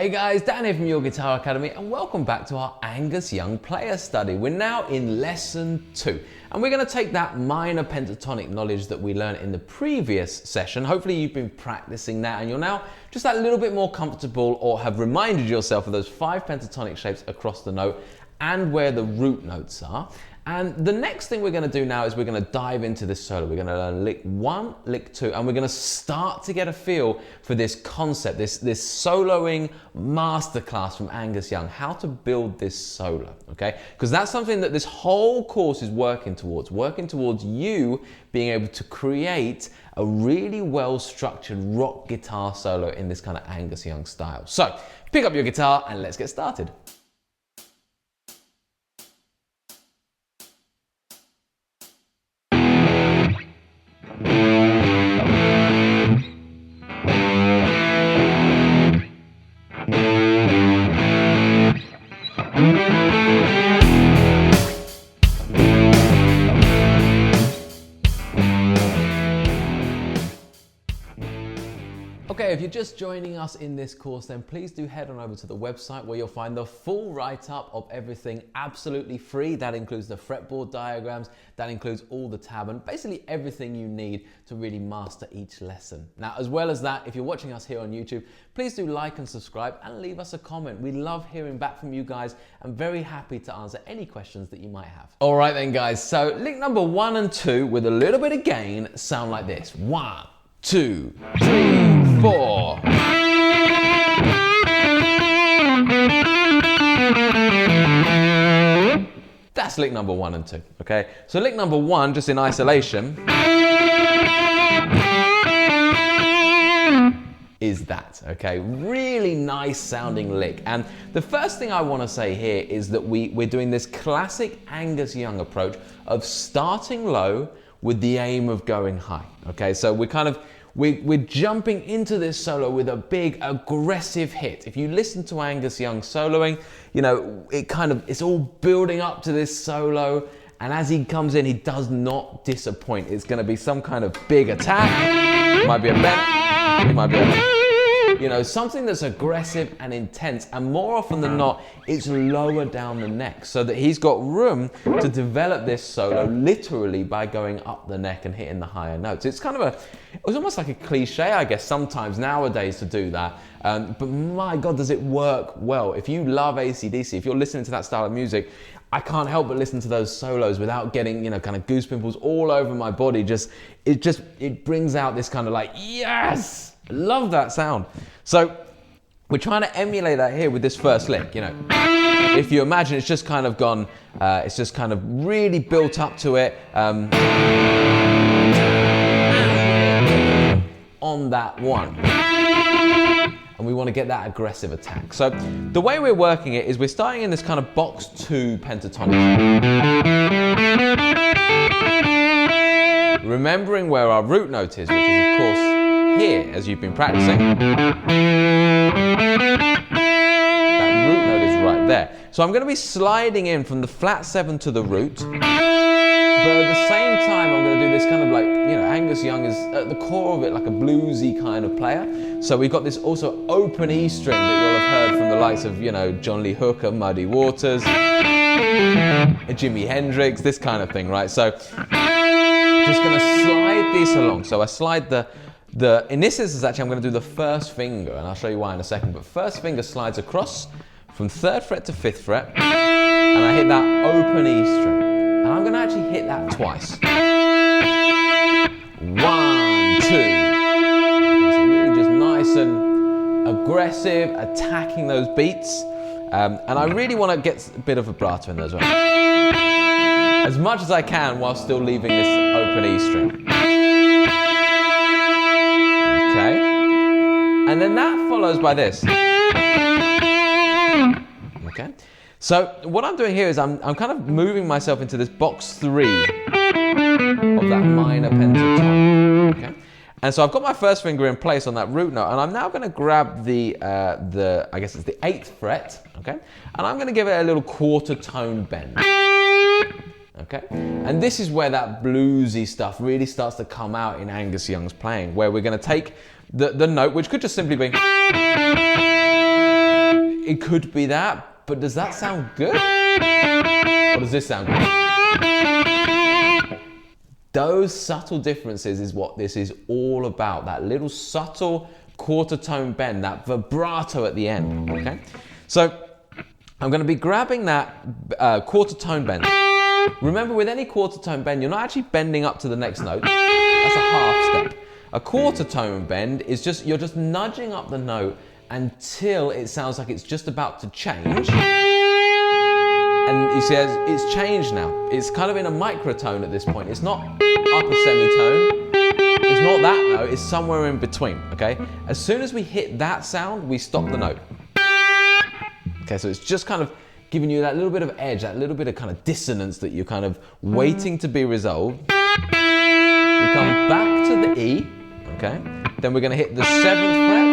Hey guys, Dan here from Your Guitar Academy and welcome back to our Angus Young player study. We're now in lesson 2 and we're going to take that minor pentatonic knowledge that we learned in the previous session. Hopefully you've been practicing that and you're now just that little bit more comfortable or have reminded yourself of those 5 pentatonic shapes across the note and where the root notes are. And the next thing we're going to do now is we're going to dive into this solo. We're going to learn lick 1, lick 2, and we're going to start to get a feel for this concept, this soloing masterclass from Angus Young, how to build this solo, okay? Because that's something that this whole course is working towards you being able to create a really well-structured rock guitar solo in this kind of Angus Young style. So pick up your guitar and let's get started. Okay, if you're just joining us in this course, then please do head on over to the website where you'll find the full write-up of everything absolutely free. That includes the fretboard diagrams, that includes all the tab, and basically everything you need to really master each lesson. Now, as well as that, if you're watching us here on YouTube, please do like and subscribe and leave us a comment. We love hearing back from you guys and very happy to answer any questions that you might have. All right then guys, so lick number 1 and 2 with a little bit of gain sound like this. 1, 2, 3, 4. That's lick number 1 and 2, okay? So lick number 1, just in isolation, is that, okay? Really nice sounding lick. And the first thing I want to say here is that we're doing this classic Angus Young approach of starting low with the aim of going high, okay? So we're jumping into this solo with a big aggressive hit. If you listen to Angus Young soloing, you know, it's all building up to this solo, and as he comes in, he does not disappoint. It's gonna be some kind of big attack. It might be a bend, it might be you know, something that's aggressive and intense, and more often than not, it's lower down the neck, so that he's got room to develop this solo literally by going up the neck and hitting the higher notes. It's almost like a cliche, I guess, sometimes nowadays to do that, but my God, does it work well. If you love AC/DC, if you're listening to that style of music, I can't help but listen to those solos without getting, you know, kind of goose pimples all over my body. It brings out this kind of like, yes! Love that sound. So we're trying to emulate that here with this first lick, you know. If you imagine, it's just kind of gone, it's just kind of really built up to it on that one. And we want to get that aggressive attack. So the way we're working it is we're starting in this kind of box 2 pentatonic. Remembering where our root note is, which is of course here, as you've been practicing. That root note is right there. So I'm going to be sliding in from the flat 7 to the root, but at the same time I'm going to do this kind of like, you know, Angus Young is at the core of it like a bluesy kind of player. So we've got this also open E string that you'll have heard from the likes of, you know, John Lee Hooker, Muddy Waters, Jimi Hendrix, this kind of thing, right? So just going to slide this along. So I slide in this instance, actually, I'm going to do the first finger, and I'll show you why in a second, but first finger slides across from 3rd fret to 5th fret, and I hit that open E string. And I'm going to actually hit that twice. 1, 2. So really just nice and aggressive, attacking those beats. And I really want to get a bit of vibrato in there as well. As much as I can while still leaving this open E string. Okay, and then that follows by this. Okay, so what I'm doing here is I'm kind of moving myself into this box 3 of that minor pentatonic. Okay, and so I've got my first finger in place on that root note, and I'm now going to grab the I guess it's the 8th fret. Okay, and I'm going to give it a little quarter tone bend. Okay, and this is where that bluesy stuff really starts to come out in Angus Young's playing, where we're going to take the note, which could just simply be, It could be that, but does that sound good? Or does this sound good? Those subtle differences is what this is all about. That little subtle quarter tone bend, that vibrato at the end, okay? So I'm going to be grabbing that quarter tone bend. Remember, with any quarter tone bend, you're not actually bending up to the next note. That's a half step. A quarter tone bend is just, you're just nudging up the note until it sounds like it's just about to change. And you see, it's changed now. It's kind of in a microtone at this point. It's not upper semitone. It's not that note. It's somewhere in between, okay? As soon as we hit that sound, we stop the note. Okay, so it's just kind of giving you that little bit of edge, that little bit of kind of dissonance that you're kind of waiting to be resolved. We come back to the E, okay? Then we're going to hit the 7th fret.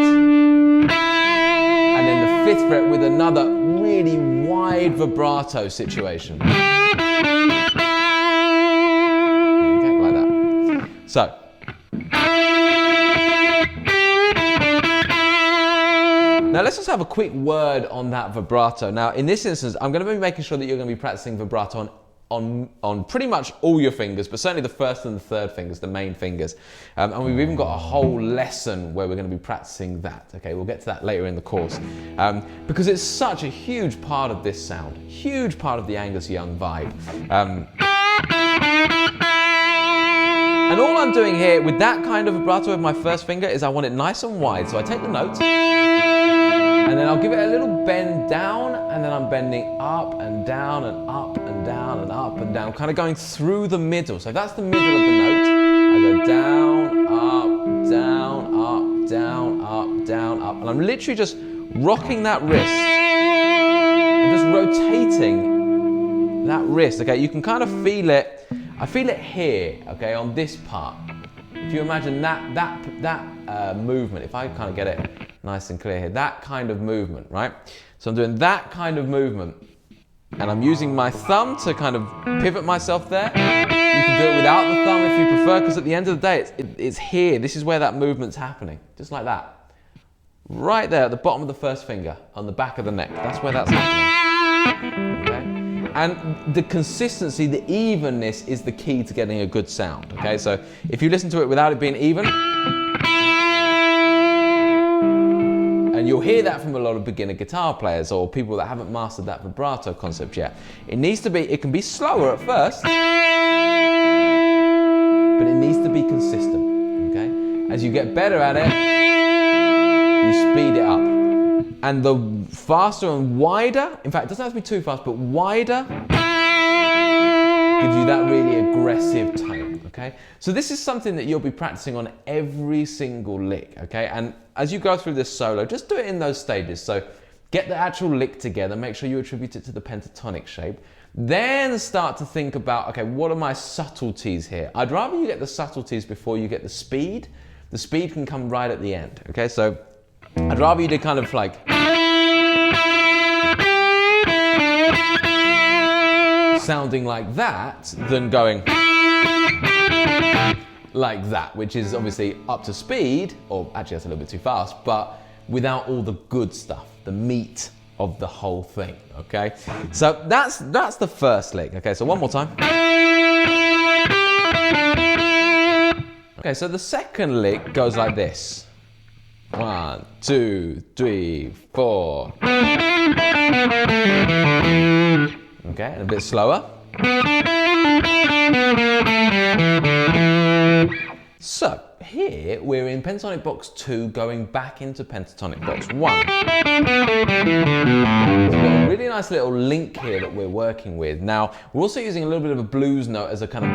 And then the 5th fret with another really wide vibrato situation. Okay, like that. So. Now let's just have a quick word on that vibrato. Now in this instance, I'm going to be making sure that you're going to be practicing vibrato on pretty much all your fingers, but certainly the 1st and the 3rd fingers, the main fingers. And we've even got a whole lesson where we're going to be practicing that. Okay, we'll get to that later in the course. Because it's such a huge part of this sound, huge part of the Angus Young vibe. And all I'm doing here with that kind of vibrato with my 1st finger is I want it nice and wide. So I take the note, and then I'll give it a little bend down, and then I'm bending up and down and up and down and up and down, kind of going through the middle. So if that's the middle of the note, I go down, up, down, up, down, up, down, up. And I'm literally just rocking that wrist. I'm just rotating that wrist, okay? You can kind of feel it. I feel it here, okay, on this part. If you imagine that movement, if I kind of get it nice and clear here, that kind of movement, right? So I'm doing that kind of movement, and I'm using my thumb to kind of pivot myself there. You can do it without the thumb if you prefer, because at the end of the day, it's here. This is where that movement's happening, just like that. Right there at the bottom of the 1st finger, on the back of the neck. That's where that's happening, okay? And the consistency, the evenness is the key to getting a good sound, okay? So if you listen to it without it being even, and you'll hear that from a lot of beginner guitar players or people that haven't mastered that vibrato concept yet. It can be slower at first, but it needs to be consistent, okay? As you get better at it, you speed it up. And the faster and wider, in fact, it doesn't have to be too fast, but wider, gives you that really aggressive tone, okay? So this is something that you'll be practicing on every single lick, okay? And as you go through this solo, just do it in those stages. So get the actual lick together, make sure you attribute it to the pentatonic shape. Then start to think about, okay, what are my subtleties here? I'd rather you get the subtleties before you get the speed. The speed can come right at the end, okay? So I'd rather you do kind of like sounding like that than going like that, which is obviously up to speed, or actually that's a little bit too fast, but without all the good stuff, the meat of the whole thing, okay? So that's the 1st lick, okay? So one more time. Okay, so the 2nd lick goes like this. 1, 2, 3, 4. Okay, and a bit slower. So here we're in pentatonic box 2 going back into pentatonic box 1. So we've got a really nice little link here that we're working with. Now we're also using a little bit of a blues note as a kind of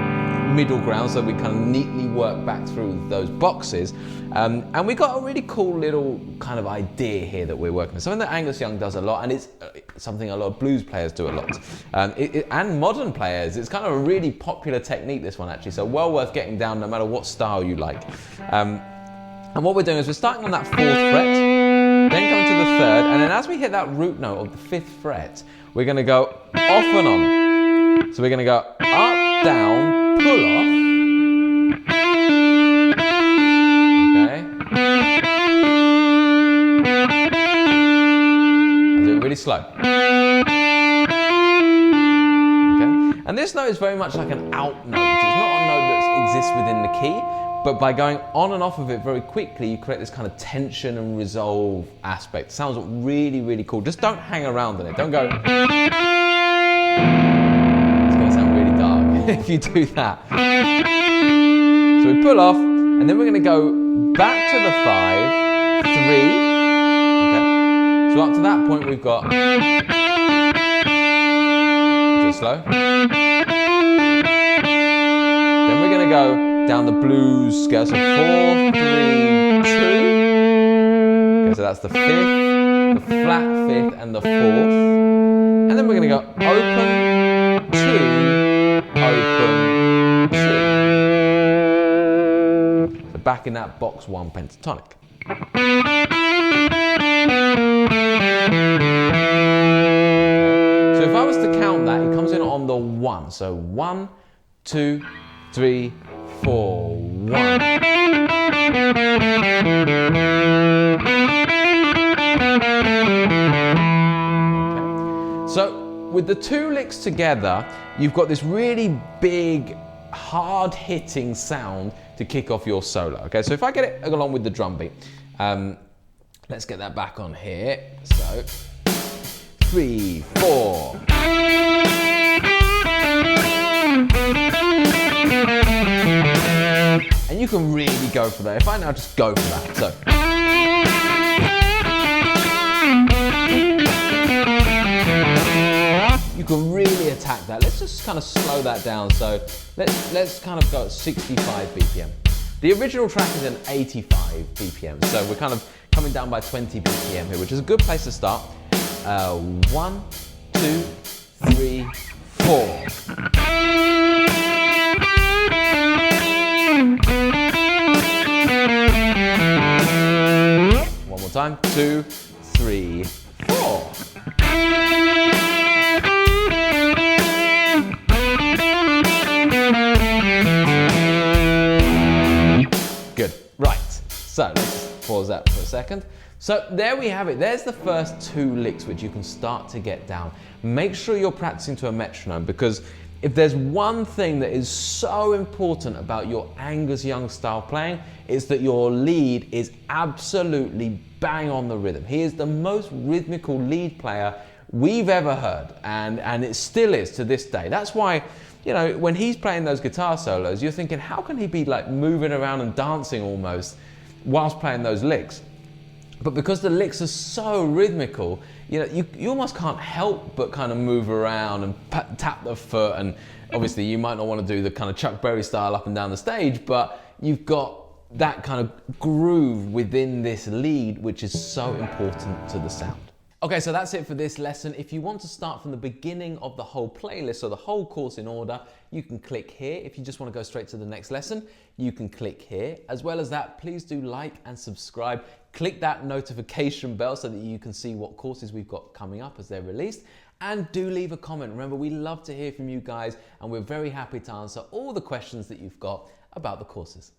middle ground, so we kind of neatly work back through those boxes. And we got a really cool little kind of idea here that we're working with. Something that Angus Young does a lot, and it's something a lot of blues players do a lot. And modern players, it's kind of a really popular technique, this one actually, so well worth getting down no matter what style you like. And what we're doing is we're starting on that 4th fret, then coming to the 3rd, and then as we hit that root note of the 5th fret, we're going to go off and on. So we're going to go up, down, pull off. Okay. I'll do really slow. Okay? And this note is very much like an out note. It's not a note that exists within the key, but by going on and off of it very quickly, you create this kind of tension and resolve aspect. It sounds really, really cool. Just don't hang around on it. Don't go. It's going to sound really dark if you do that. So we pull off, and then we're going to go back to the 5, 3. Okay. So up to that point, we've got. Just slow. Then we're going to go down the blues scale, so 4, 3, 2. Okay, so that's the 5th, the flat 5th, and the 4th. And then we're going to go open, 2, open, 2. So back in that box 1 pentatonic. So if I was to count that, it comes in on the 1. So 1, 2, 3, 4, 1. Okay. So with the 2 licks together, you've got this really big, hard-hitting sound to kick off your solo. Okay, so if I get it along with the drum beat, let's get that back on here. So 3, 4. And you can really go for that. If I now just go for that, so. You can really attack that. Let's just kind of slow that down. So let's kind of go at 65 BPM. The original track is an 85 BPM. So we're kind of coming down by 20 BPM here, which is a good place to start. 1, 2, 3, 4. One more time. 2, 3, 4. Good. Right. So let's pause that for a second. So there we have it. There's the first 2 licks which you can start to get down. Make sure you're practicing to a metronome, because if there's one thing that is so important about your Angus Young style playing, it's that your lead is absolutely bang on the rhythm. He is the most rhythmical lead player we've ever heard, and it still is to this day. That's why, you know, when he's playing those guitar solos, you're thinking, how can he be like moving around and dancing almost whilst playing those licks? But because the licks are so rhythmical, you know, you almost can't help but kind of move around and tap the foot. And obviously you might not want to do the kind of Chuck Berry style up and down the stage, but you've got that kind of groove within this lead, which is so important to the sound. Okay, so that's it for this lesson. If you want to start from the beginning of the whole playlist or the whole course in order, you can click here. If you just want to go straight to the next lesson, you can click here. As well as that, please do like and subscribe. Click that notification bell so that you can see what courses we've got coming up as they're released. And do leave a comment. Remember, we love to hear from you guys, and we're very happy to answer all the questions that you've got about the courses.